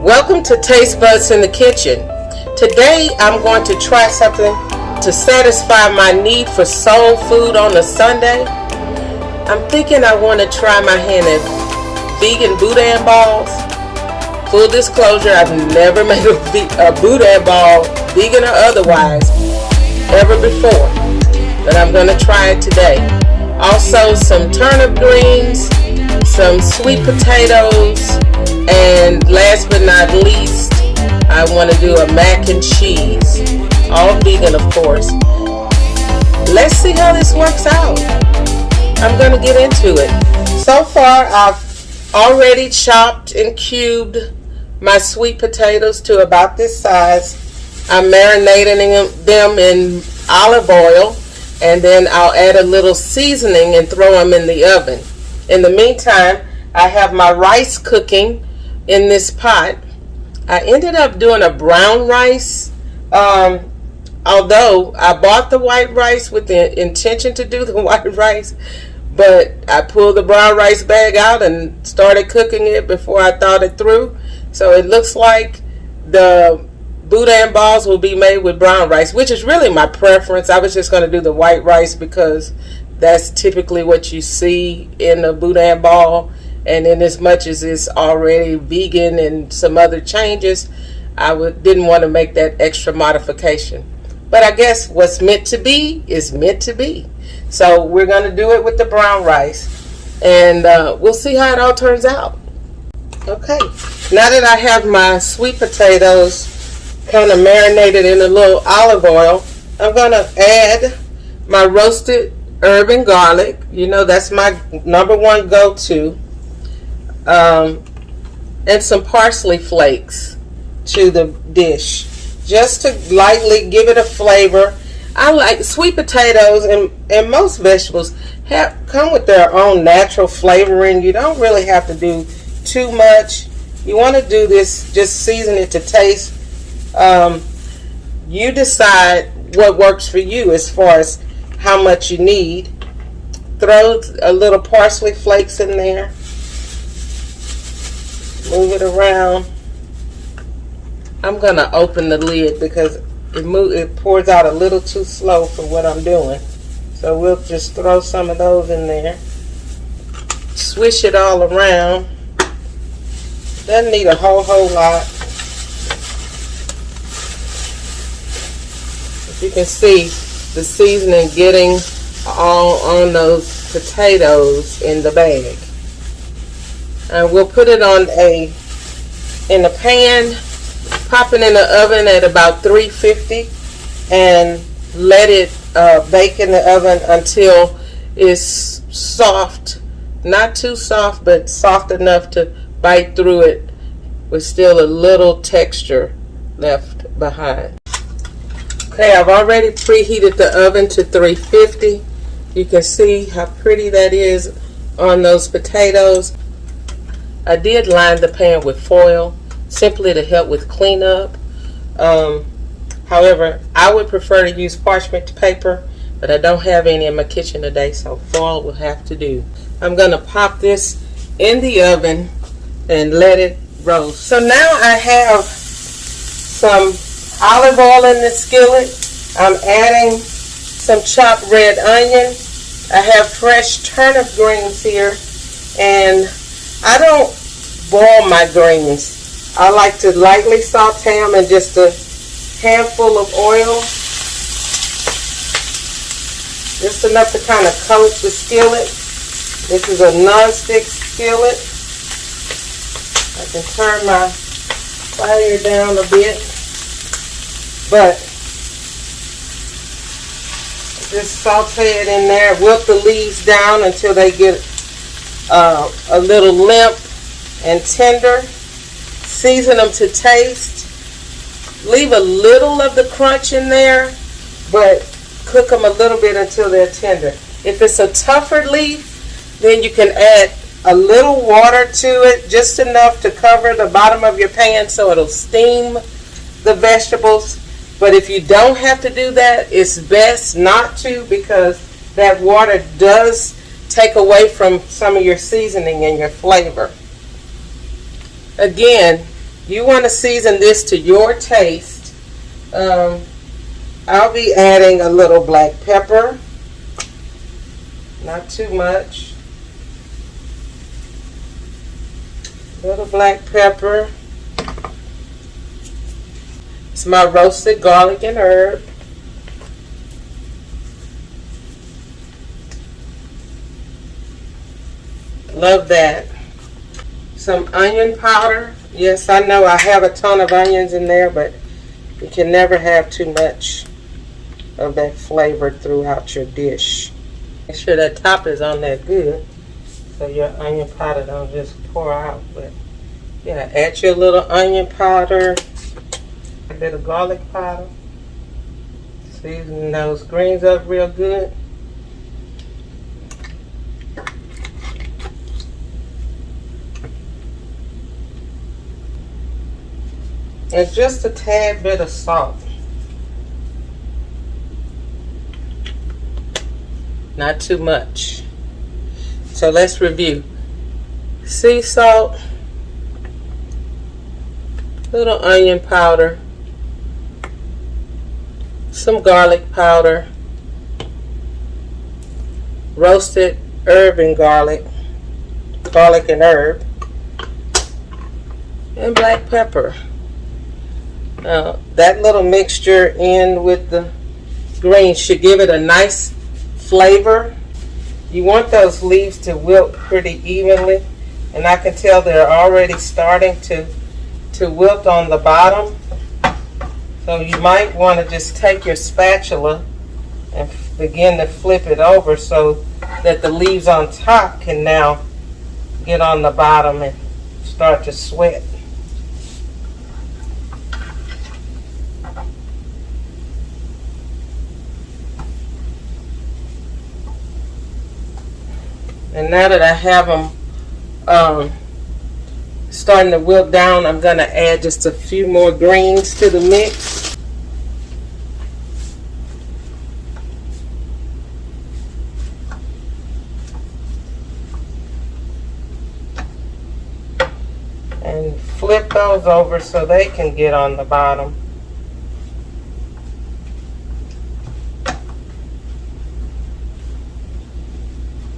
Welcome to Taste Buds in the Kitchen. Today I'm going to try something to satisfy my need for soul food on a Sunday. I'm thinking I want to try my hand at vegan Boudin balls. Full disclosure, I've never made a Boudin ball, vegan or otherwise, ever before. But I'm going to try it today. Also some turnip greens, some sweet potatoes, and last but not least, I want to do a mac and cheese. All vegan, of course. Let's see how this works out. I'm going to get into it. So far, I've already chopped and cubed my sweet potatoes to about this size. I'm marinating them in olive oil, and then I'll add a little seasoning and throw them in the oven. In the meantime, I have my rice cooking in this pot. I ended up doing a brown rice, although I bought the white rice with the intention to do the white rice, but I pulled the brown rice bag out and started cooking it before I thought it through. So it looks like the Boudin balls will be made with brown rice, which is really my preference. I was just going to do the white rice because that's typically what you see in a Boudin ball. And in as much as it's already vegan and some other changes, I didn't want to make that extra modification. But I guess what's meant to be is meant to be. So we're going to do it with the brown rice. And we'll see how it all turns out. Okay, now that I have my sweet potatoes kind of marinated in a little olive oil, I'm going to add my roasted herb and garlic. You know, that's my number one go-to. And some parsley flakes to the dish, just to lightly give it a flavor. I like sweet potatoes, and most vegetables come with their own natural flavoring. You don't really have to do too much. You want to do this, just season it to taste. You decide what works for you as far as how much you need. Throw a little parsley flakes in there. Move it around. I'm going to open the lid because it pours out a little too slow for what I'm doing. So we'll just throw some of those in there. Swish it all around. Doesn't need a whole lot. As you can see, the seasoning getting all on those potatoes in the bag. And we'll put it on in a pan, pop it in the oven at about 350, and let it bake in the oven until it's soft. Not too soft, but soft enough to bite through it with still a little texture left behind. Okay, I've already preheated the oven to 350. You can see how pretty that is on those potatoes. I did line the pan with foil simply to help with cleanup. However, I would prefer to use parchment paper, but I don't have any in my kitchen today, so foil will have to do. I'm going to pop this in the oven and let it roast. So now I have some olive oil in the skillet. I'm adding some chopped red onion. I have fresh turnip greens here, and I don't boil my greens. I like to lightly saute them in just a handful of oil. Just enough to kind of coat the skillet. This is a non-stick skillet. I can turn my fire down a bit. But just saute it in there. Wilt the leaves down until they get a little limp and tender. Season them to taste. Leave a little of the crunch in there, but cook them a little bit until they're tender. If it's a tougher leaf, then you can add a little water to it, just enough to cover the bottom of your pan so it'll steam the vegetables. But if you don't have to do that, it's best not to, because that water does take away from some of your seasoning and your flavor. Again, You want to season this to your taste. I'll be adding a little black pepper, not too much. A little black pepper. It's my roasted garlic and herb. Love that. Some onion powder. Yes, I know I have a ton of onions in there, but you can never have too much of that flavor throughout your dish. Make sure that top is on there good so your onion powder don't just pour out. But yeah, add your little onion powder, a bit of garlic powder. Season those greens up real good. And just a tad bit of salt. Not too much. So let's review. Sea salt, little onion powder, some garlic powder, roasted herb and garlic and herb, and black pepper. Now, that little mixture in with the greens should give it a nice flavor. You want those leaves to wilt pretty evenly, and I can tell they're already starting to wilt on the bottom. So you might want to just take your spatula and begin to flip it over so that the leaves on top can now get on the bottom and start to sweat. And now that I have them starting to wilt down, I'm going to add just a few more greens to the mix. And flip those over so they can get on the bottom.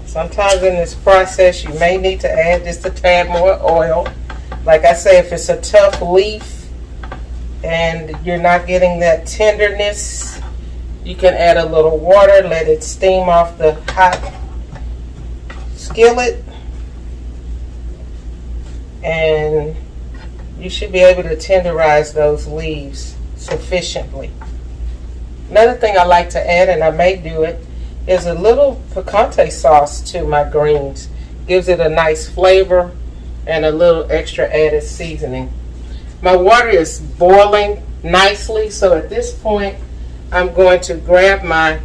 Sometimes in this process you may need to add just a tad more oil. Like I say, if it's a tough leaf and you're not getting that tenderness, you can add a little water, let it steam off the hot skillet, and you should be able to tenderize those leaves sufficiently. Another thing I like to add, and I may do it, is a little picante sauce to my greens. Gives it a nice flavor and a little extra added seasoning. My water is boiling nicely, so at this point I'm going to grab my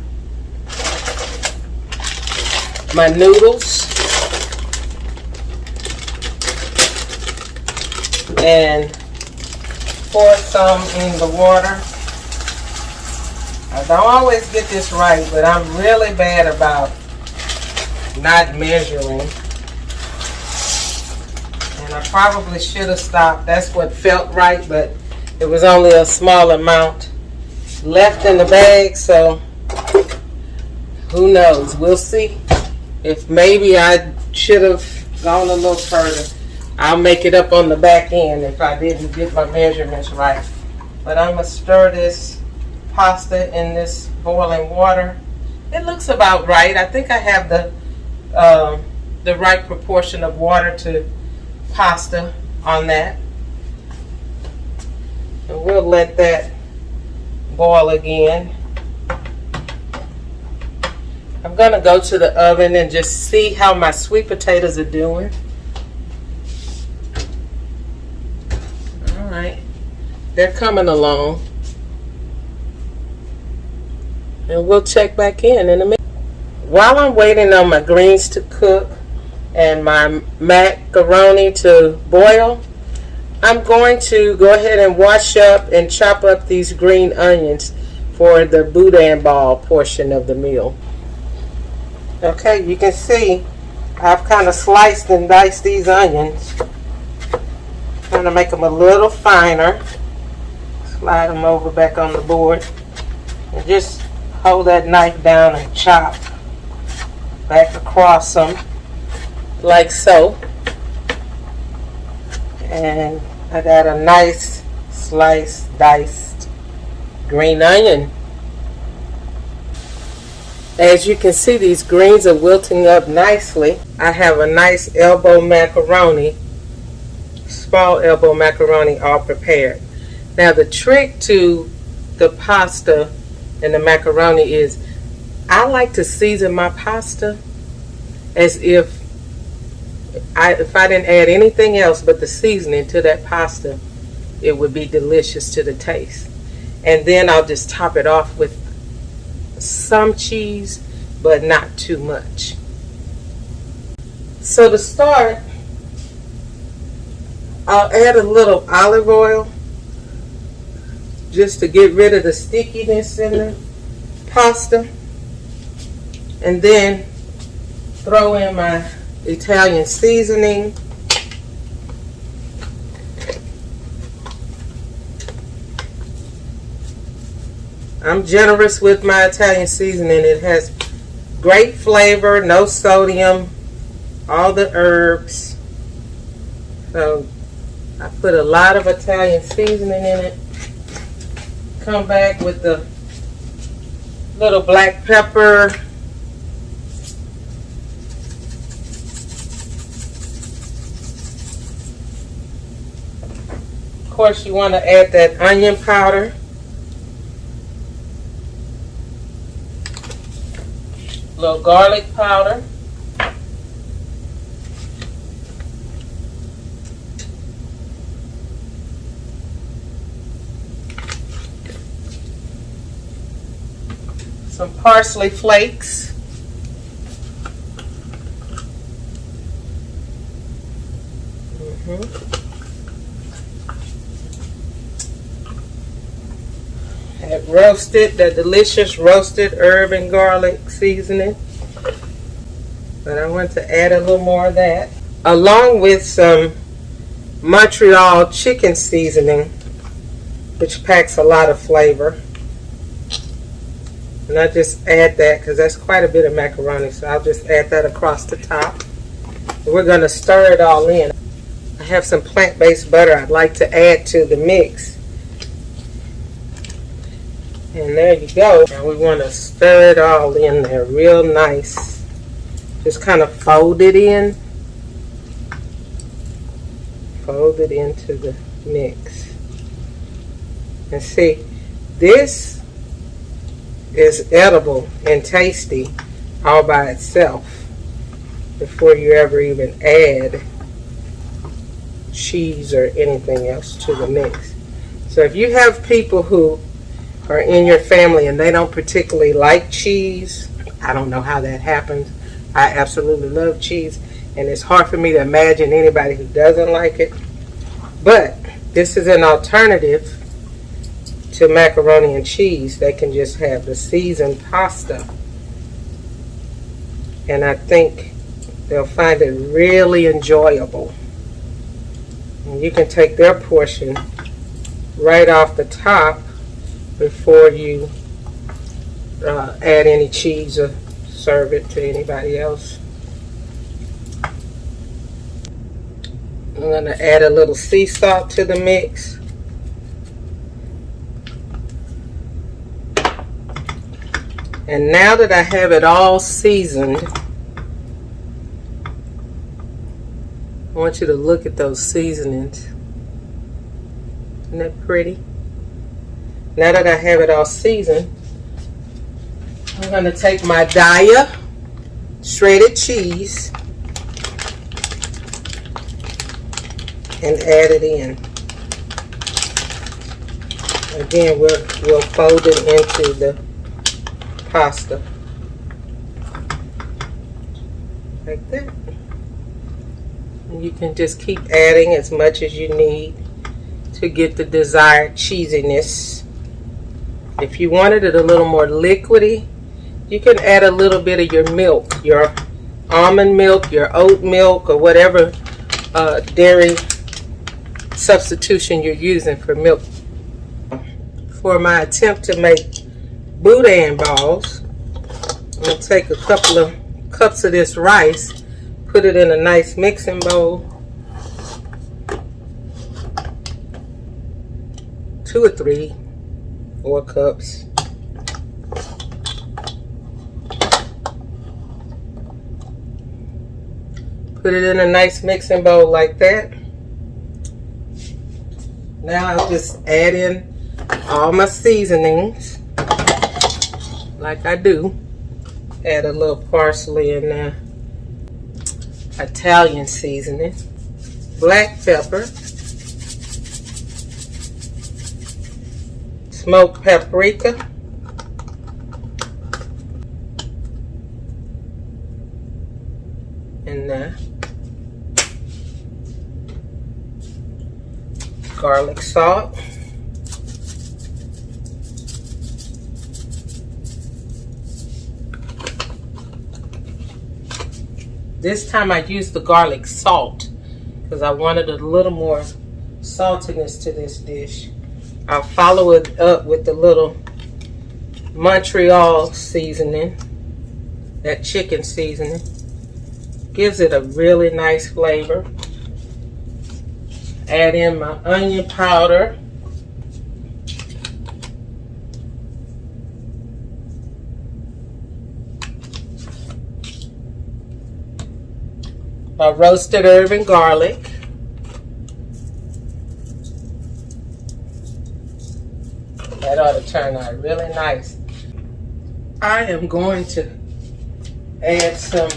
noodles and pour some in the water. I don't always get this right, but I'm really bad about not measuring. And I probably should have stopped. That's what felt right, but it was only a small amount left in the bag, so who knows? We'll see. If maybe I should have gone a little further. I'll make it up on the back end if I didn't get my measurements right. But I'm going to stir this pasta in this boiling water. It looks about right. I think I have the right proportion of water to pasta on that. And we'll let that boil again. I'm going to go to the oven and just see how my sweet potatoes are doing. All right. They're coming along. And we'll check back in a minute. While I'm waiting on my greens to cook and my macaroni to boil, I'm going to go ahead and wash up and chop up these green onions for the Boudin ball portion of the meal. Okay, you can see I've kind of sliced and diced these onions. I'm going to make them a little finer. Slide them over back on the board. And just hold that knife down and chop back across them like so. And I got a nice sliced, diced green onion. As you can see, these greens are wilting up nicely. I have a nice elbow macaroni, small elbow macaroni, all prepared. Now the trick to the pasta and the macaroni is I like to season my pasta as if I didn't add anything else but the seasoning to that pasta, it would be delicious to the taste. And then I'll just top it off with some cheese, but not too much. So to start, I'll add a little olive oil just to get rid of the stickiness in the pasta, and then throw in my Italian seasoning. I'm generous with my Italian seasoning. It has great flavor, no sodium, all the herbs. So I put a lot of Italian seasoning in it. Come back with the little black pepper. Of course, you want to add that onion powder. A little garlic powder. Some parsley flakes. That roasted, that delicious roasted herb and garlic seasoning. But I want to add a little more of that, along with some Montreal chicken seasoning, which packs a lot of flavor. And I just add that because that's quite a bit of macaroni, so I'll just add that across the top. We're going to stir it all in. I have some plant-based butter I'd like to add to the mix. And there you go. And we want to stir it all in there real nice. Just kind of fold it in. Fold it into the mix. And see, this is edible and tasty all by itself before you ever even add cheese or anything else to the mix. So if you have people who are in your family and they don't particularly like cheese, I don't know how that happens. I absolutely love cheese, and it's hard for me to imagine anybody who doesn't like it. But this is an alternative to macaroni and cheese. They can just have the seasoned pasta, and I think they'll find it really enjoyable. And you can take their portion right off the top before you add any cheese or serve it to anybody else. I'm going to add a little sea salt to the mix. And now that I have it all seasoned, I want you to look at those seasonings. Isn't that pretty? Now that I have it all seasoned, I'm going to take my Daya shredded cheese and add it in. Again, we'll fold it into the pasta like that. And you can just keep adding as much as you need to get the desired cheesiness. If you wanted it a little more liquidy, you can add a little bit of your milk, your almond milk, your oat milk, or whatever dairy substitution you're using for milk. For my attempt to make Boudin balls, I'm going to take a couple of cups of this rice, put it in a nice mixing bowl, 2 or 3 4 cups. Put it in a nice mixing bowl like that. Now I'll just add in all my seasonings like I do. Add a little parsley in there, Italian seasoning, black pepper, smoked paprika, and garlic salt, this time I used the garlic salt because I wanted a little more saltiness to this dish. I'll follow it up with the little Montreal seasoning, that chicken seasoning. Gives it a really nice flavor. Add in my onion powder. My roasted herb and garlic. That ought to turn out really nice. I am going to add some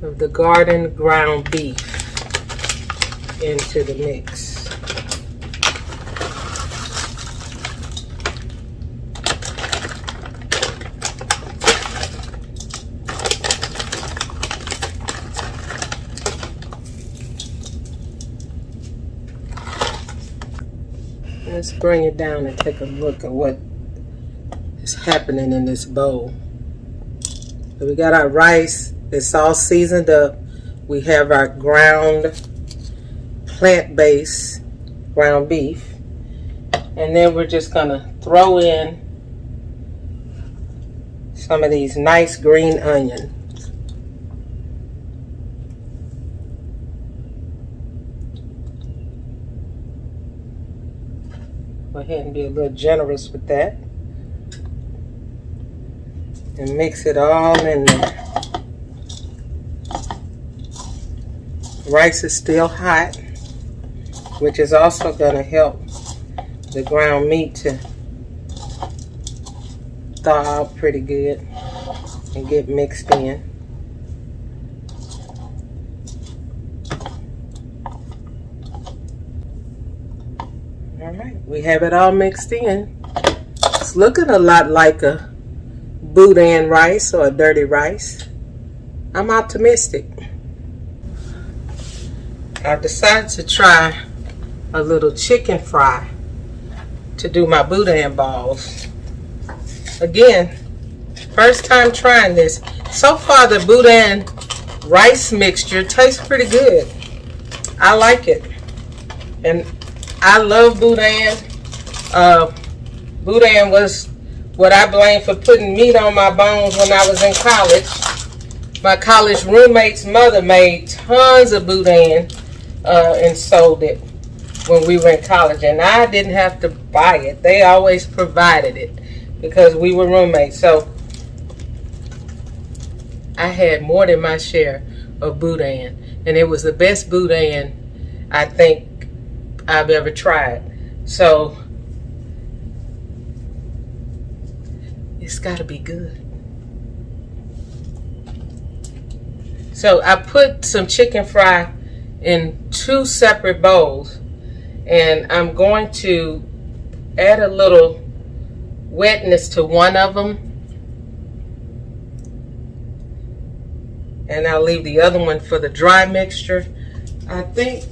of the garden ground beef into the mix. Let's bring it down and take a look at what is happening in this bowl. So we got our rice, it's all seasoned up. We have our ground plant-based ground beef. And then we're just gonna throw in some of these nice green onions. Go ahead and be a little generous with that. And mix it all in there. Rice is still hot, which is also going to help the ground meat to thaw out pretty good and get mixed in. Alright, we have it all mixed in. It's looking a lot like a Boudin rice or a dirty rice. I'm optimistic. I've decided to try a little chicken fry to do my Boudin balls. Again, first time trying this. So far the Boudin rice mixture tastes pretty good. I like it. And I love Boudin. Boudin was what I blamed for putting meat on my bones when I was in college. My college roommate's mother made tons of Boudin and sold it when we were in college, and I didn't have to buy it. They always provided it because we were roommates. So I had more than my share of Boudin, and it was the best Boudin I think I've ever tried. So it's got to be good. So I put some chicken fry in 2 separate bowls, and I'm going to add a little wetness to one of them, and I'll leave the other one for the dry mixture. I think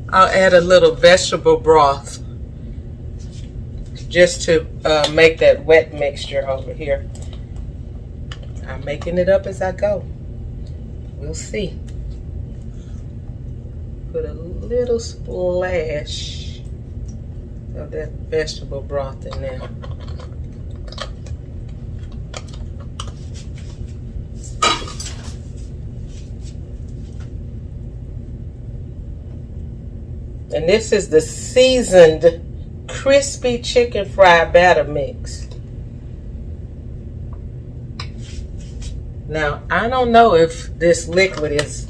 I'll add a little vegetable broth just to make that wet mixture over here. I'm making it up as I go. We'll see. Put a little splash of that vegetable broth in there. And this is the seasoned crispy chicken fried batter mix. Now, I don't know if this liquid is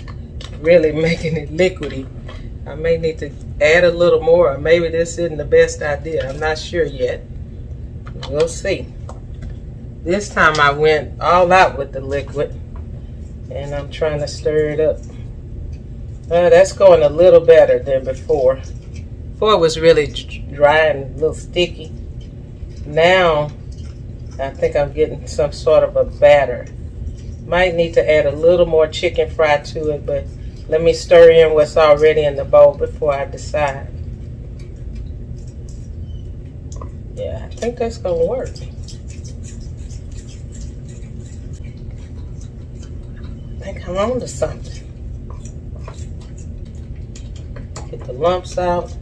really making it liquidy. I may need to add a little more, or maybe this isn't the best idea. I'm not sure yet. We'll see. This time I went all out with the liquid, and I'm trying to stir it up. That's going a little better than before. Before it was really dry and a little sticky. Now, I think I'm getting some sort of a batter. Might need to add a little more chicken fry to it, but let me stir in what's already in the bowl before I decide. Yeah, I think that's gonna work. I think I'm on to something. Get the lumps out.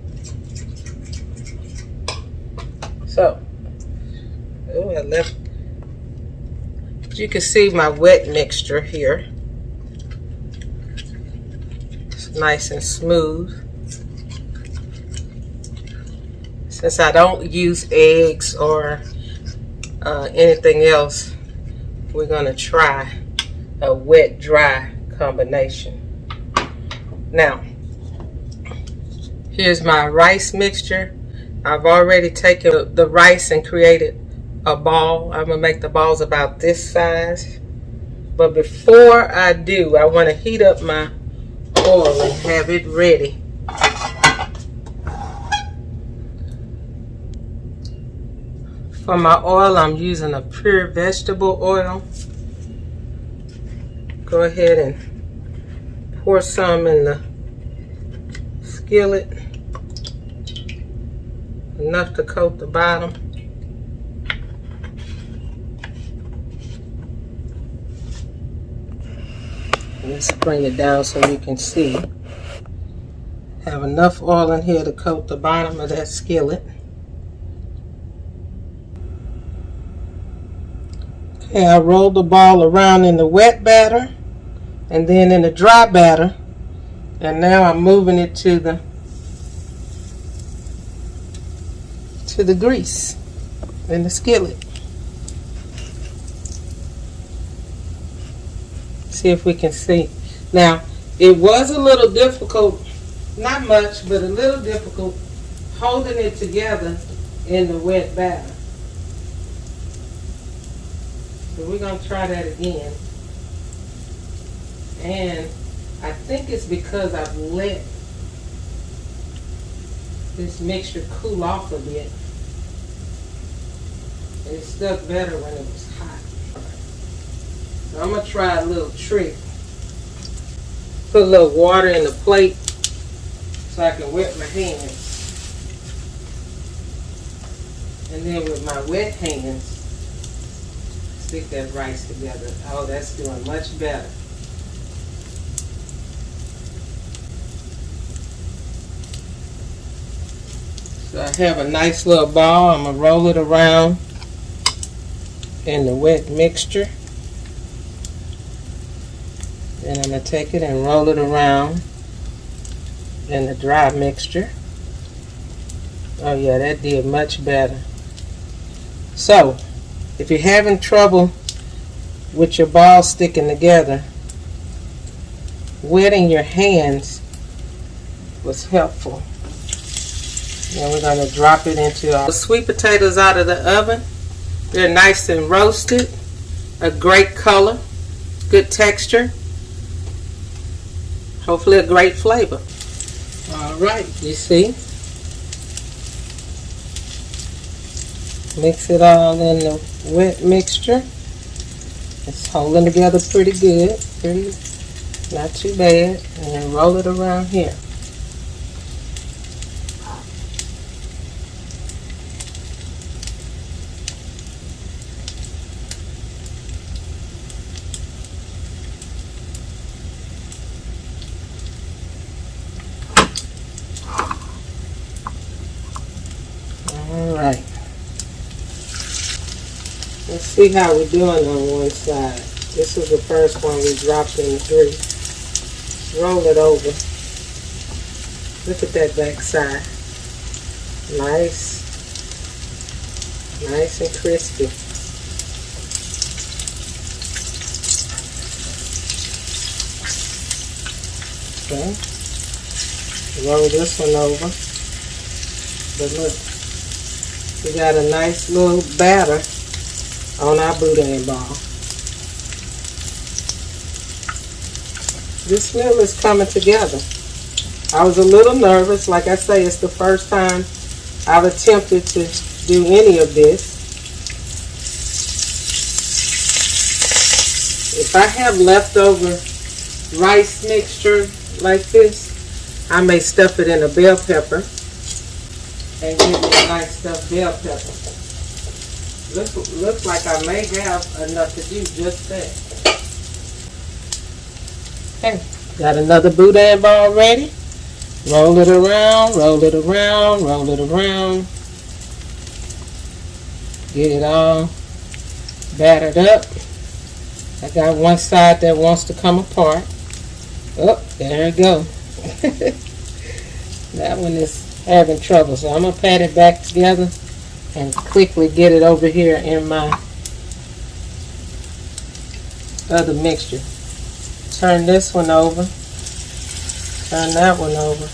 So, oh, I left. You can see my wet mixture here. It's nice and smooth. Since I don't use eggs or anything else, we're gonna try a wet-dry combination. Now, here's my rice mixture. I've already taken the rice and created a ball. I'm gonna make the balls about this size. But before I do, I want to heat up my oil and have it ready. For my oil, I'm using a pure vegetable oil. Go ahead and pour some in the skillet. Enough to coat the bottom. Let's bring it down so you can see. Have enough oil in here to coat the bottom of that skillet. Okay, I rolled the ball around in the wet batter and then in the dry batter, and now I'm moving it to the grease in the skillet. See if we can see. Now, it was a little difficult, not much, but a little difficult holding it together in the wet batter. So we're going to try that again. And I think it's because I've let this mixture cool off a bit. And it stuck better when it was hot. So I'm going to try a little trick. Put a little water in the plate so I can wet my hands. And then with my wet hands, stick that rice together. Oh, that's doing much better. So I have a nice little ball. I'm going to roll it around in the wet mixture. Then I'm going to take it and roll it around in the dry mixture. Oh yeah, that did much better. So, if you're having trouble with your balls sticking together, wetting your hands was helpful. Now we're going to drop it into our sweet potatoes out of the oven. They're nice and roasted, a great color, good texture, hopefully a great flavor. Alright, you see? Mix it all in the wet mixture. It's holding together pretty good, not too bad. And then roll it around here. Let's see how we're doing on one side. This is the first one we dropped in the grease. Roll it over. Look at that back side. Nice. Nice and crispy. Okay. Roll this one over. But look, we got a nice little batter on our Boudin ball. This meal is coming together. I was a little nervous. Like I say, it's the first time I've attempted to do any of this. If I have leftover rice mixture like this, I may stuff it in a bell pepper and give me a nice stuffed bell pepper. Looks like I may have enough to do just that. Okay, got another Boudin ball ready. Roll it around, roll it around, roll it around. Get it all battered up. I got one side that wants to come apart. Oh, there it go. That one is having trouble, so I'm going to pat it back together and quickly get it over here in my other mixture. Turn this one over. Turn that one over.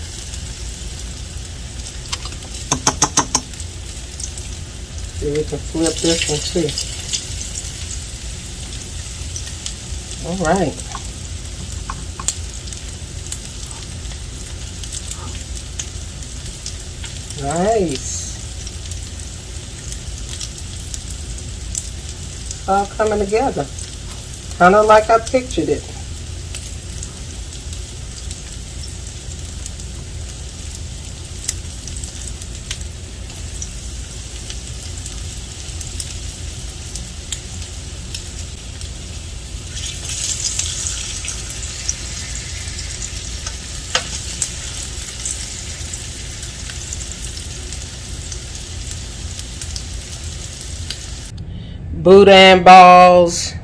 See, we can flip this one too. All right. Nice. All coming together. Kind of like I pictured it. Boudin balls,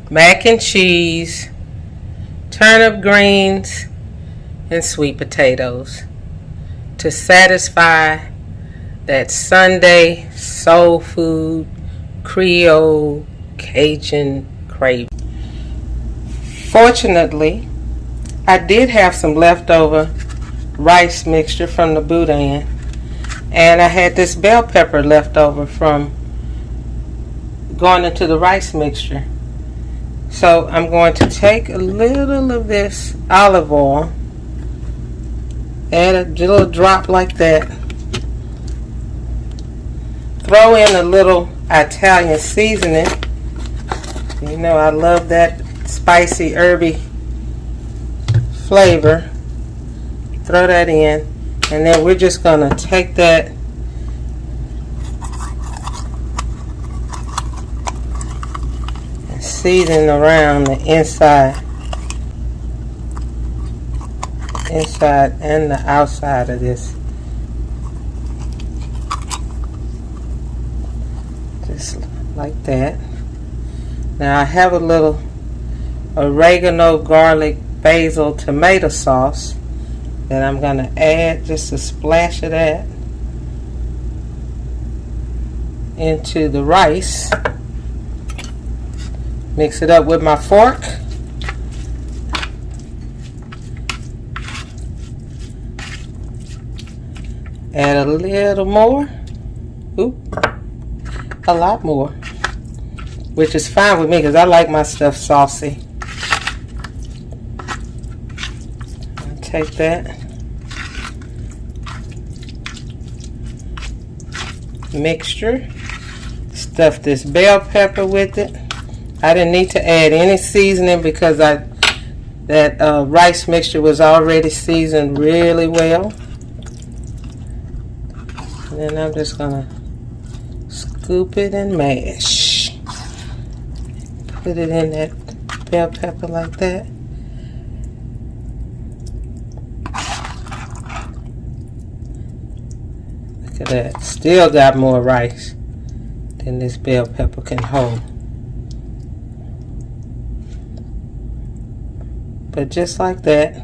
mac and cheese, turnip greens, and sweet potatoes to satisfy that Sunday soul food, Creole, Cajun craving. Fortunately, I did have some leftover rice mixture from the Boudin, and I had this bell pepper left over from going into the rice mixture. So I'm going to take a little of this olive oil, add a little drop like that, throw in a little Italian seasoning. You know I love that spicy herby flavor. Throw that in, and then we're just going to take that season around the inside and the outside of this, just like that. Now I have a little oregano, garlic, basil, tomato sauce that I'm going to add, just a splash of that into the rice. Mix it up with my fork. Add a little more. Oop. A lot more. Which is fine with me because I like my stuff saucy. I'll take that. Mixture. Stuff this bell pepper with it. I didn't need to add any seasoning because that rice mixture was already seasoned really well. And then I'm just going to scoop it and mash. Put it in that bell pepper like that. Look at that. Still got more rice. than this bell pepper can hold. But just like that,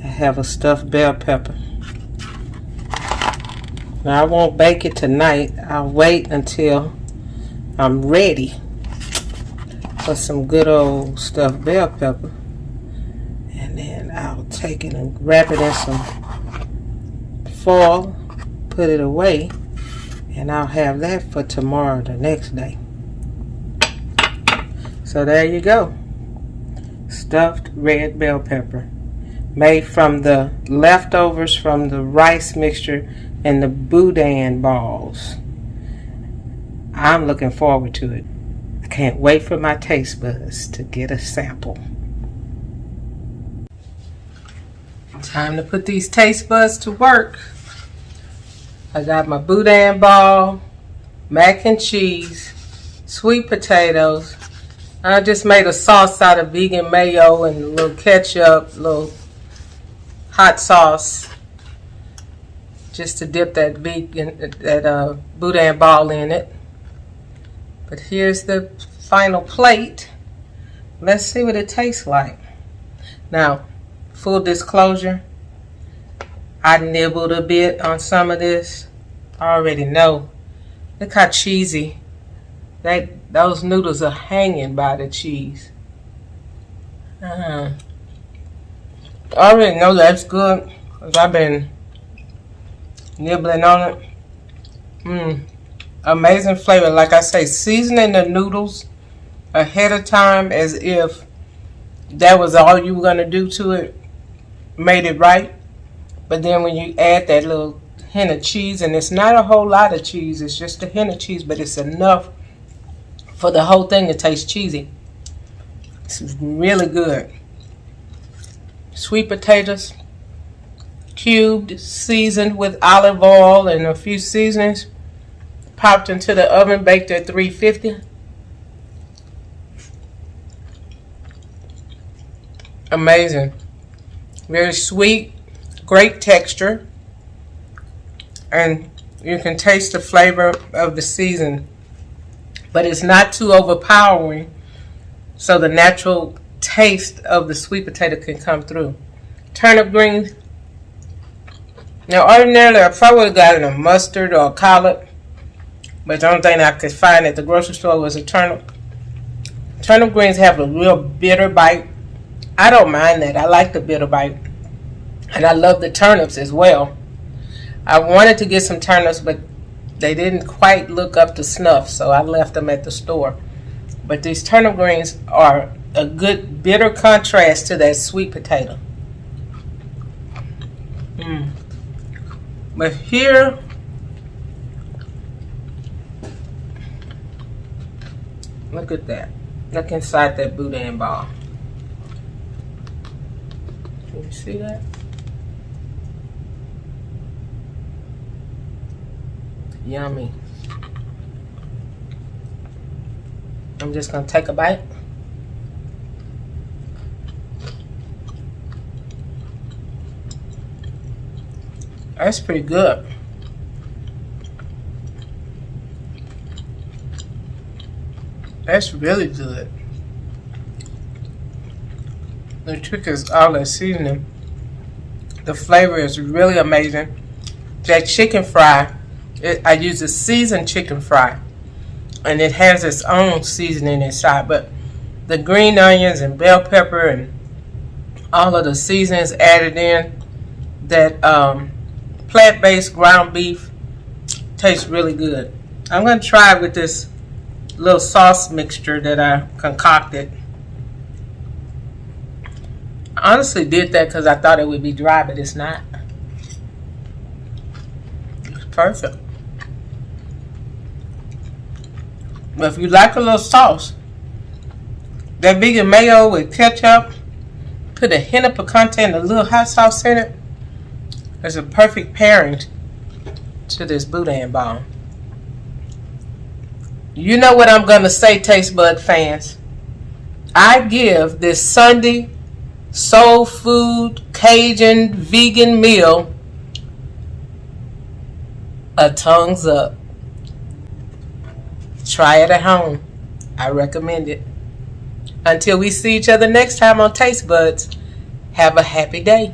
I have a stuffed bell pepper. Now I won't bake it tonight. I'll wait until I'm ready for some good old stuffed bell pepper. And then I'll take it and wrap it in some foil, put it away, and I'll have that for tomorrow, the next day. So there you go. Stuffed red bell pepper, made from the leftovers from the rice mixture and the Boudin balls. I'm looking forward to it. I can't wait for my taste buds to get a sample. Time to put these taste buds to work. I got my Boudin ball, mac and cheese, sweet potatoes. I just made a sauce out of vegan mayo and a little ketchup, a little hot sauce, just to dip that Boudin ball in it. But here's the final plate. Let's see what it tastes like. Now, full disclosure, I nibbled a bit on some of this. I already know. Look how cheesy. Those noodles are hanging by the cheese. I already know that's good because I've been nibbling on it. Amazing flavor. Like I say, seasoning the noodles ahead of time as if that was all you were going to do to it made it right. But then when you add that little hint of cheese, and it's not a whole lot of cheese, it's just a hint of cheese, but it's enough for the whole thing to taste cheesy. It's really good. Sweet potatoes, cubed, seasoned with olive oil and a few seasonings, popped into the oven, baked at 350. Amazing. Very sweet, great texture, and you can taste the flavor of the season, but it's not too overpowering, so the natural taste of the sweet potato can come through. Turnip greens. Now, ordinarily, I probably would have gotten a mustard or a collard, but the only thing I could find at the grocery store was a turnip. Turnip greens have a real bitter bite. I don't mind that. I like the bitter bite. And I love the turnips as well. I wanted to get some turnips, but they didn't quite look up to snuff, so I left them at the store. But these turnip greens are a good bitter contrast to that sweet potato. But here, look at that. Look inside that Boudin ball. Can you see that? Yummy. I'm just going to take a bite. That's pretty good. That's really good. The trick is all that seasoning. The flavor is really amazing. That chicken fry, I use a seasoned chicken fry, and it has its own seasoning inside, but the green onions and bell pepper and all of the seasonings added in, that plant-based ground beef tastes really good. I'm going to try it with this little sauce mixture that I concocted. I honestly did that because I thought it would be dry, but it's not. It's perfect. But if you like a little sauce, that vegan mayo with ketchup, put a hint of picante and a little hot sauce in it, it's a perfect pairing to this Boudin ball. You know what I'm going to say, taste bud fans. I give this Sunday soul food Cajun vegan meal a thumbs up. Try it at home. I recommend it. Until we see each other next time on Taste Buds, have a happy day.